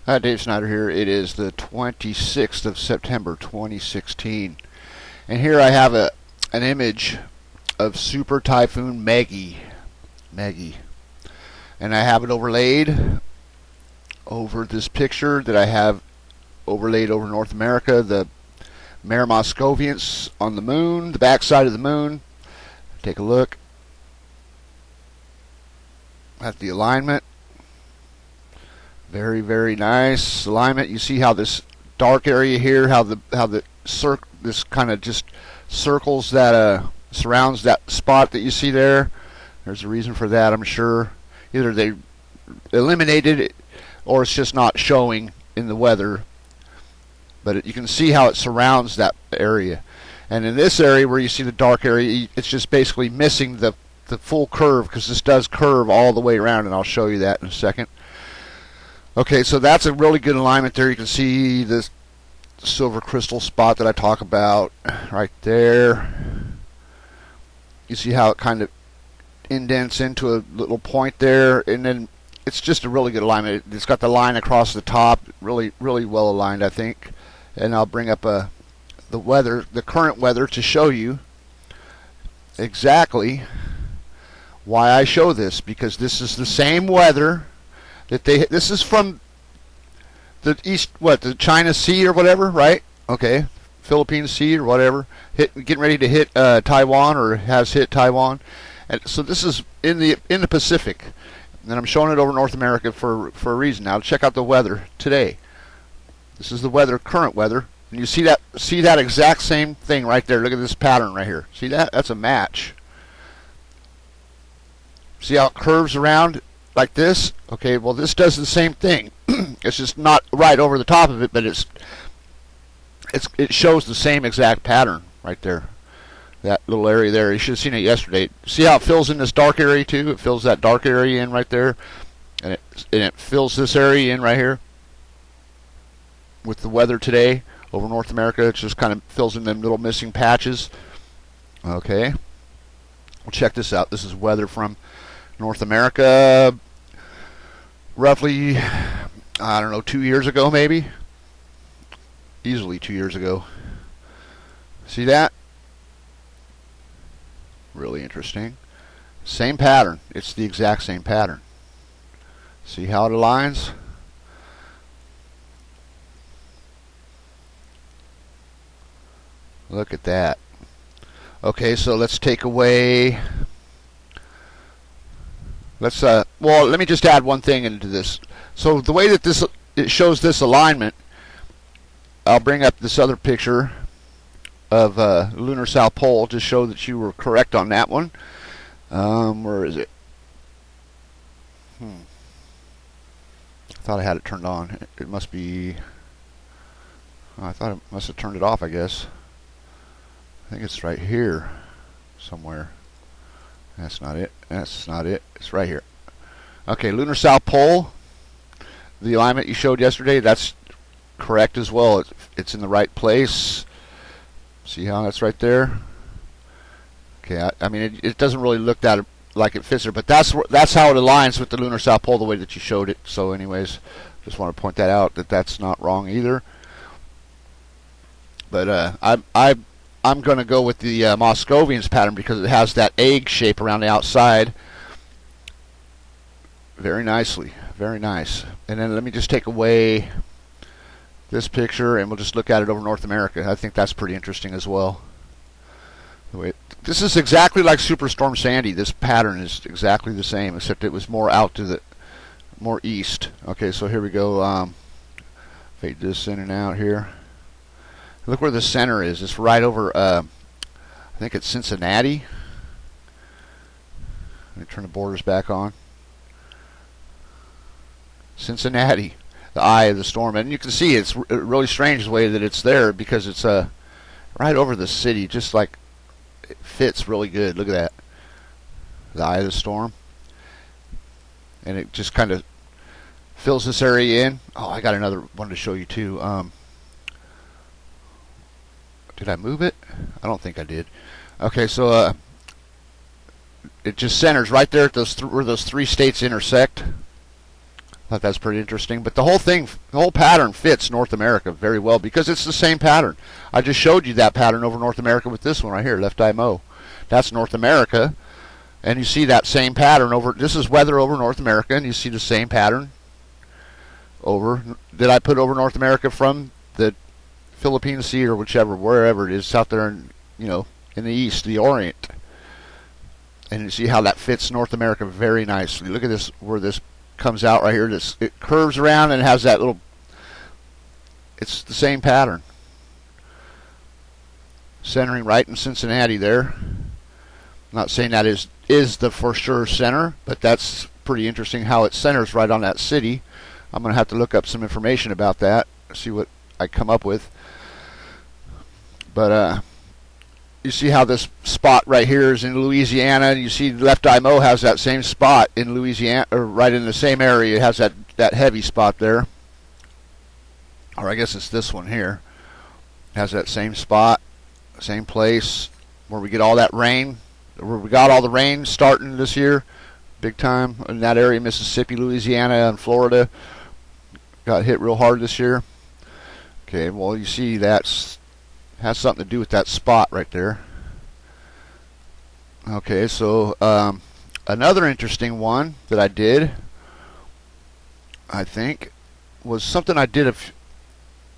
Hi, Dave Snyder here. It is the 26th of September 2016. And here I have an image of Super Typhoon Megi. And I have it overlaid over this picture that I have overlaid over North America, the Mare Moscovians on the moon, the backside of the moon. Take a look at the alignment. Very, very nice alignment. You see how this dark area here, how this kind of just circles that surrounds that spot that you see there. There's a reason for that, I'm sure. Either they eliminated it or it's just not showing in the weather. But you can see how it surrounds that area. And in this area where you see the dark area, it's just basically missing the full curve, because this does curve all the way around, and I'll show you that in a second. Okay, so that's a really good alignment there. You can see this silver crystal spot that I talk about right there. You see how it kind of indents into a little point there, and then it's just a really good alignment. It's got the line across the top, really, really well aligned, I think. And I'll bring up the current weather, to show you exactly why I show this, because this is the same weather that this is from the east, the China Sea or whatever, right? Okay, Philippine Sea or whatever, getting ready to hit Taiwan, or has hit Taiwan, and so this is in the Pacific, and I'm showing it over North America for a reason. Now check out the weather today. This is the weather, current weather, and you see that exact same thing right there. Look at this pattern right here. See that? That's a match. See how it curves around like this? Okay, well, this does the same thing. It's just not right over the top of it, but it shows the same exact pattern right there. That little area there, you should have seen it yesterday. See how it fills in this dark area too? It fills that dark area in right there, and it fills this area in right here. With the weather today over North America, it just kind of fills in them little missing patches. Okay, well, check this out. This is weather from North America, roughly, I don't know, 2 years ago maybe. Easily 2 years ago. See that? Really interesting. Same pattern. It's the exact same pattern. See how it aligns? Look at that. Okay, so let's take away. Well, let me just add one thing into this. So the way that it shows this alignment, I'll bring up this other picture of lunar South Pole to show that you were correct on that one. Where is it? I thought I had it turned on. It must be. I thought it must have turned it off, I guess. I think it's right here somewhere. That's not it. That's not it. It's right here. Okay, lunar South Pole. The alignment you showed yesterday, that's correct as well. It's in the right place. See how that's right there? Okay, I mean, it doesn't really look that like it fits there, but that's how it aligns with the lunar South Pole, the way that you showed it. So anyways, just want to point that out, that's not wrong either. But I'm going to go with the Moscovians pattern, because it has that egg shape around the outside. Very nicely. Very nice. And then let me just take away this picture, and we'll just look at it over North America. I think that's pretty interesting as well. This is exactly like Superstorm Sandy. This pattern is exactly the same, except it was more out to the more east. Okay, so here we go. Fade this in and out here. Look where the center is. It's right over, I think it's Cincinnati. Let me turn the borders back on. Cincinnati, the eye of the storm. And you can see it's really strange the way that it's there, because it's right over the city, just like it fits really good. Look at that. The eye of the storm. And it just kind of fills this area in. Oh, I got another one to show you too. Did I move it? I don't think I did. Okay, so it just centers right there at where those three states intersect. Thought that's pretty interesting. But the whole thing, the whole pattern fits North America very well because it's the same pattern. I just showed you that pattern over North America with this one right here, left eye Mo. That's North America. And you see that same pattern over, this is weather over North America, and you see the same pattern over, that I put over North America from the Philippine Sea or whichever, wherever it is out there in, you know, in the east, the Orient. And you see how that fits North America very nicely. Look at this, where this comes out right here. This, it curves around and has that little, it's the same pattern. Centering right in Cincinnati there. I'm not saying that is the for sure center, but that's pretty interesting how it centers right on that city. I'm going to have to look up some information about that, see what I come up with. But you see how this spot right here is in Louisiana, and you see Left Eye Mo has that same spot in Louisiana, or right in the same area. It has that heavy spot there. Or I guess it's this one here. It has that same spot, same place where we get all that rain, where we got all the rain starting this year, big time in that area, Mississippi, Louisiana, and Florida. Got hit real hard this year. Okay, well, you see that's has something to do with that spot right there. Okay, so another interesting one that I did, I think, was something I did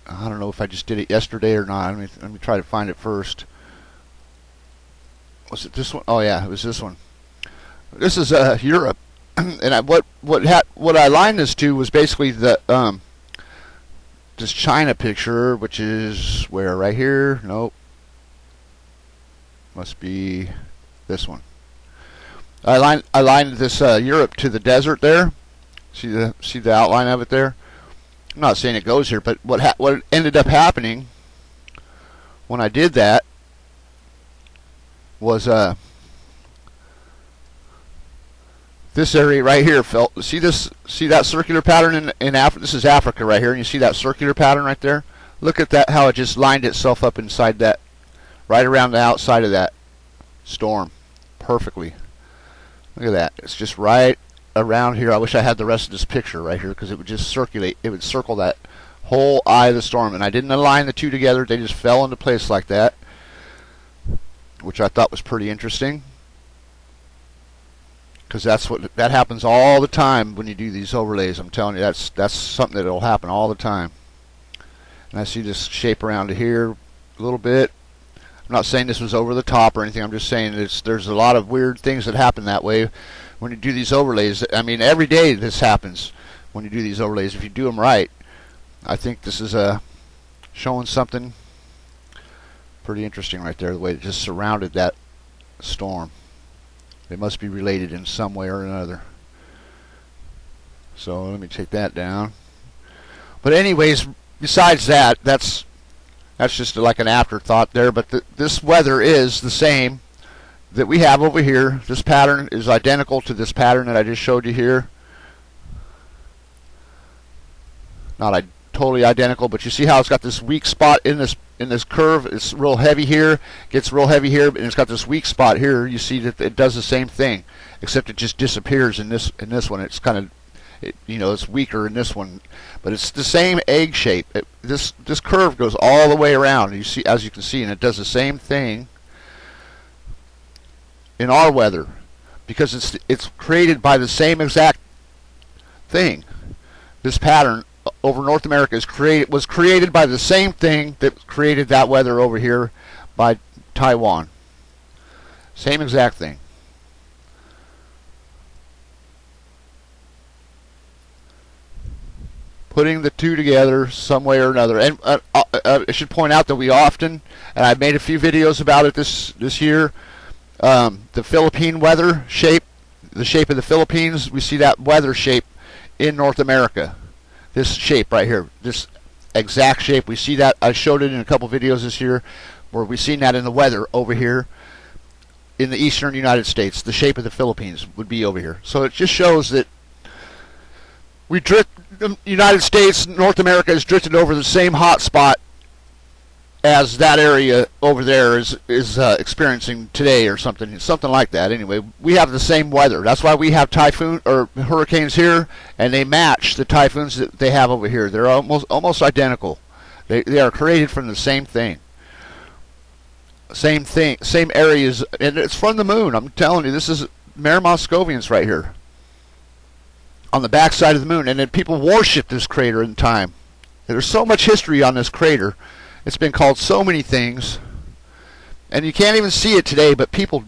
I don't know if I just did it yesterday or not. Let me try to find it first. Was it this one? Oh yeah, it was this one. This is Europe, and what I lined this to was basically the this China picture, which is where, right here? Nope. Must be this one. I lined this Europe to the desert there. See the outline of it there. I'm not saying it goes here, but what ended up happening when I did that was this area right here. See that circular pattern in Africa? This is Africa right here, and you see that circular pattern right there? Look at that, how it just lined itself up inside that, right around the outside of that storm perfectly. Look at that. It's just right around here. I wish I had the rest of this picture right here, because it would just circulate. It would circle that whole eye of the storm, and I didn't align the two together. They just fell into place like that, which I thought was pretty interesting, because that happens all the time when you do these overlays. I'm telling you, that's something that will happen all the time. And I see this shape around here a little bit. I'm not saying this was over the top or anything. I'm just saying there's a lot of weird things that happen that way when you do these overlays. I mean, every day this happens when you do these overlays, if you do them right. I think this is showing something pretty interesting right there, the way it just surrounded that storm. They must be related in some way or another. So let me take that down. But anyways, besides that, that's just like an afterthought there. But this weather is the same that we have over here. This pattern is identical to this pattern that I just showed you here. Not totally identical, but you see how it's got this weak spot in this curve. It's real heavy here, gets real heavy here, and it's got this weak spot here. You see that it does the same thing, except it just disappears in this one. It's kind of, it's weaker in this one, but it's the same egg shape. This curve goes all the way around. You see, as you can see, and it does the same thing in our weather, because it's created by the same exact thing. This pattern over North America was created by the same thing that created that weather over here by Taiwan. Same exact thing. Putting the two together some way or another. And I should point out that we often, and I've made a few videos about it this year, the Philippine weather shape, the shape of the Philippines, we see that weather shape in North America. This shape right here, this exact shape, we see that. I showed it in a couple videos this year where we've seen that in the weather over here in the eastern United States. The shape of the Philippines would be over here. So it just shows that the United States, North America, has drifted over the same hot spot as that area over there is experiencing today, or something like that. Anyway, we have the same weather. That's why we have typhoon or hurricanes here, and they match the typhoons that they have over here. They're almost identical. They are created from the same thing. Same areas, and it's from the moon. I'm telling you, this is Mare Moscovians right here on the backside of the moon, and then people worship this crater in time. There's so much history on this crater. It's been called so many things, and you can't even see it today, but people,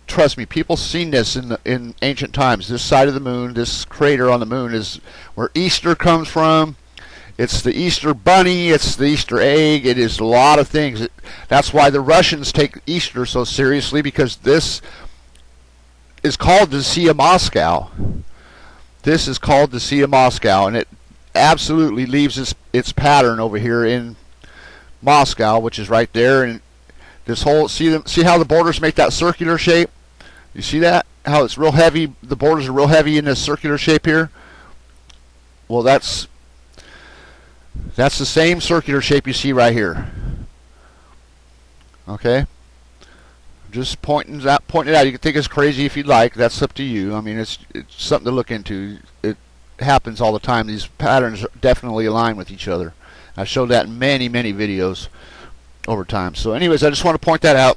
trust me, people seen this in ancient times. This side of the moon, this crater on the moon, is where Easter comes from. It's the Easter bunny, it's the Easter egg, it is a lot of things. That's why the Russians take Easter so seriously, because this is called the Sea of Moscow. This is called the Sea of Moscow, and it absolutely leaves its pattern over here in Moscow, which is right there. And this whole, see how the borders make that circular shape? You see that? How it's real heavy, the borders are real heavy in this circular shape here? Well, that's the same circular shape you see right here. Okay? Just pointing it out. You can think it's crazy if you'd like. That's up to you. I mean, it's something to look into. It happens all the time. These patterns definitely align with each other. I've showed that in many videos over time. So anyways, I just want to point that out.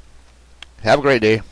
Have a great day.